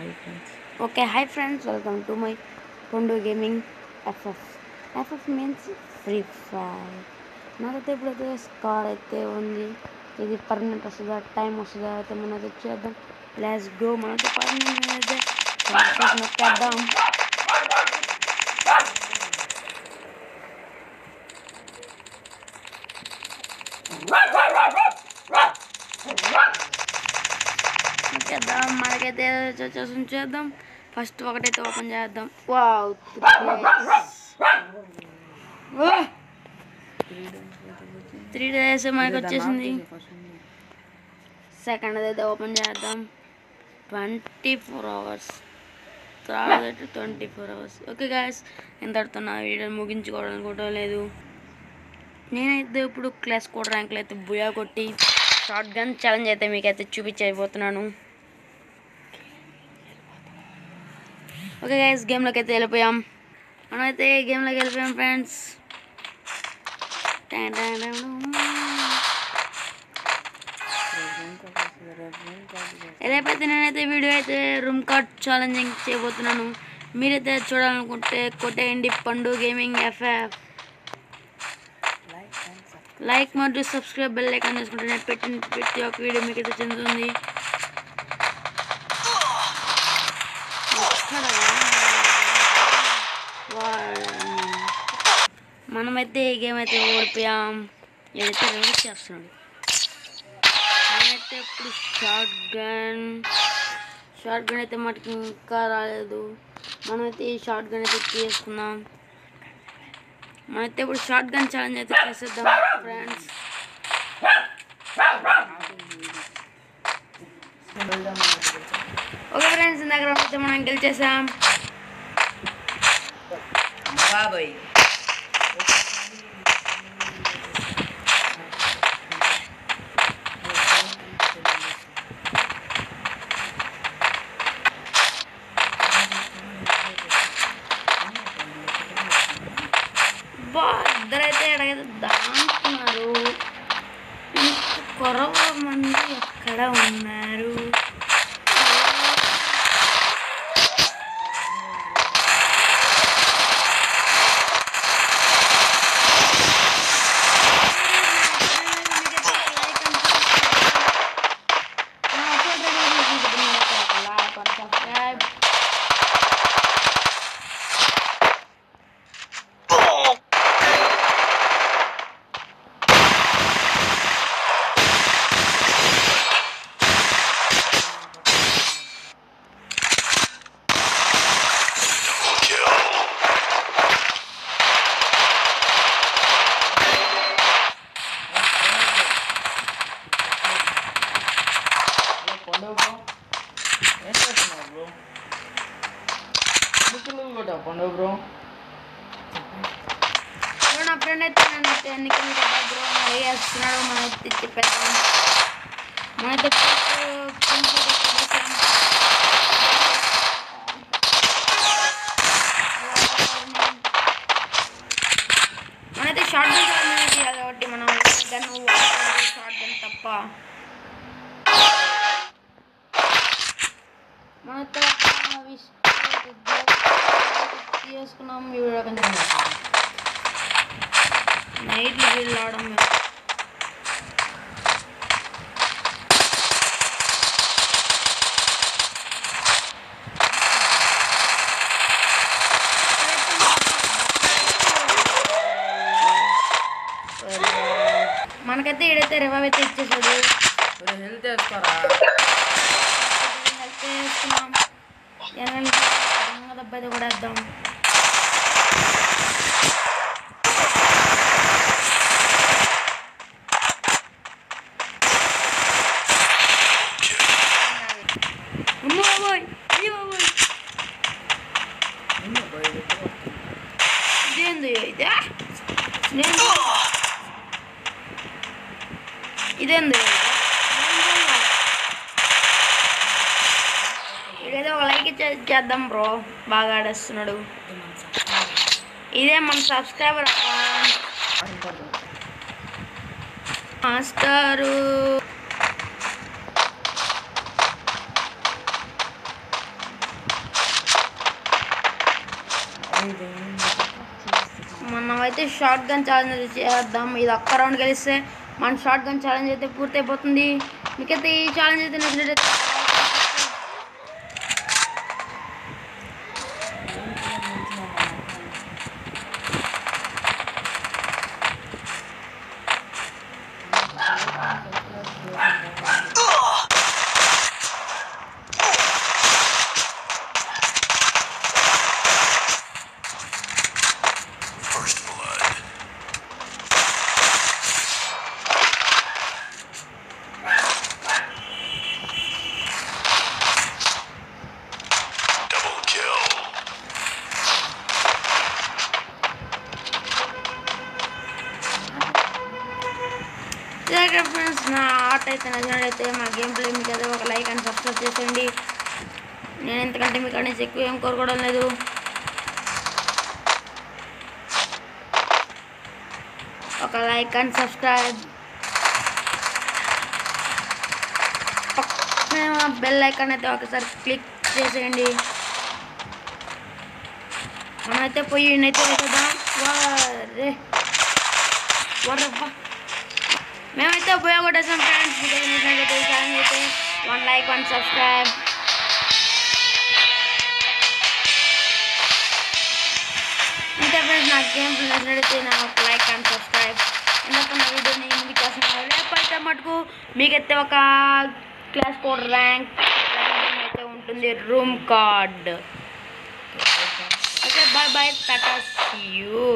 Okay, hi friends, welcome to my Pondo Gaming FF. FF means Free Fire. నాకైతే ఇప్పుడైతే scar అయితే ఉంది. ఇది పర్మనెంట్ వస్తుందా, టైం వస్తుందా అయితే మనం అయితే చేద్దాం. Let's go. మనైతే పర్మనెంట్ అయితే నొక్కేద్దాం. నొక్కేద్దాం. మనకైతే చేద్దాం. ఫస్ట్ ఒకటైతే ఓపెన్ చేద్దాం. వావ్, 3 days మనకి వచ్చేసింది. సెకండ్ అయితే ఓపెన్ చేద్దాం. 24 hours. థర్డ్ అయితే 24 hours. ఓకే గాయస్, ఇంతటితో నా వీడియో ముగించుకోవడానికి కూడా లేదు. నేనైతే ఇప్పుడు క్లాస్ కోడ్ ర్యాంకులు అయితే బుయా కొట్టి షార్ట్ గన్ ఛాలెంజ్ అయితే మీకైతే చూపించబోతున్నాను. ఓకే గైస్, గేమ్లోకి అయితే వెళ్ళిపోయాం. మనమైతే గేమ్లోకి వెళ్ళిపోయాం ఫ్రెండ్స్. రేపైతే నేనైతే వీడియో అయితే రూమ్ కార్డ్ ఛాలెంజింగ్ చేయబోతున్నాను. మీరైతే చూడాలనుకుంటే కొట్టేయండి పండు గేమింగ్ ఎఫ్ఎఫ్. లైక్ మరియు సబ్స్క్రైబ్ బెల్ ఐకాన్ చేసుకుంటే నేను పెట్టిన ప్రతి ఒక్క వీడియో మీకు అయితే చెందుతుంది. మనమైతే ఈ గేమ్ అయితే ఓడిపోయాం. ఏదైతే రిలీజ్ చేస్తున్నాడు. మనమైతే ఇప్పుడు షార్ట్ గన్ అయితే మనకి ఇంకా రాలేదు. మనమైతే ఈ షార్ట్ గన్ అయితే తీసుకున్నాం. మనమైతే ఇప్పుడు షార్ట్ గన్ ఛాలెంజ్ అయితే చేసేద్దాం ఫ్రెండ్స్. ఓకే ఫ్రెండ్స్, ఇందాక అయితే మనం గెలిచేసాం. బాబాయ్ ఇద్దరైతే ఎడగైతే దాంటున్నారు. కొరవ మంది ఎక్కడ ఉన్నారు? నా ఫ్రెండ్ అయితే నన్ను బ్రో వేస్తున్నాడు. మనైతే చెప్పేస్తాం. మనైతే మనైతే షార్ట్ గన్ చేయాలి కాబట్టి మనం షార్ట్ గన్ తప్ప మనతో చేసుకున్నాం. వీడియో కొంచెం నైట్లు వీళ్ళు ఆడడం మనకైతే ఈడైతే రివైవ్ అయితే ఇచ్చేసాడు. హెల్త్ వేసుకోరా, హెల్త్ వేసుకున్నాం. దెబ్బ అయితే కూడా వేద్దాం. ఇదేంది ఇదైతే ఒక లైక్ చేద్దాం బ్రో, బాగా ఆడేస్తున్నాడు. ఇదే మన సబ్స్క్రైబర్ మాస్టరు. అయితే షార్ట్ గన్ ఛాలెంజ్ అయితే చేద్దాం. ఇది ఒక్క రౌండ్ గెలిస్తే మన షార్ట్ గన్ ఛాలెంజ్ అయితే పూర్తయిపోతుంది. మీకైతే ఈ ఛాలెంజ్ అయితే నచ్చినట్లయితే ఫ్రెండ్స్, నా ఆట అయితే నచ్చినట్లయితే మా గేమ్ ప్లే మీకు అయితే ఒక లైక్ అండ్ సబ్స్క్రైబ్ చేసేయండి. నేను ఎంతకంటే మీకు అనేసి ఎక్కువ ఏం కోరుకోవడం లేదు. ఒక like and subscribe, bell icon అయితే ఒకసారి క్లిక్ చేసేయండి. మనమైతే పోయి అయితే వేసేద్దాం. మేమైతే ఉపయోగపడేసాం ఫ్రెండ్స్. మీకు అయితే ఛానల్ అయితే 1 లైక్ 1 సబ్స్క్రైబ్. ఇంకా ఫ్రెండ్స్, నా గేమ్ నచ్చినట్లయితే నా ఒక లైక్ అండ్ సబ్స్క్రైబ్. ఎందుకంటే నా వీడియోని ముందుకు చేస్తున్నారు. రేపైతే మటుకు మీకైతే ఒక క్లాస్ 4 ర్యాంక్ అయితే ఉంటుంది, room card. Okay, bye bye, tata, see you.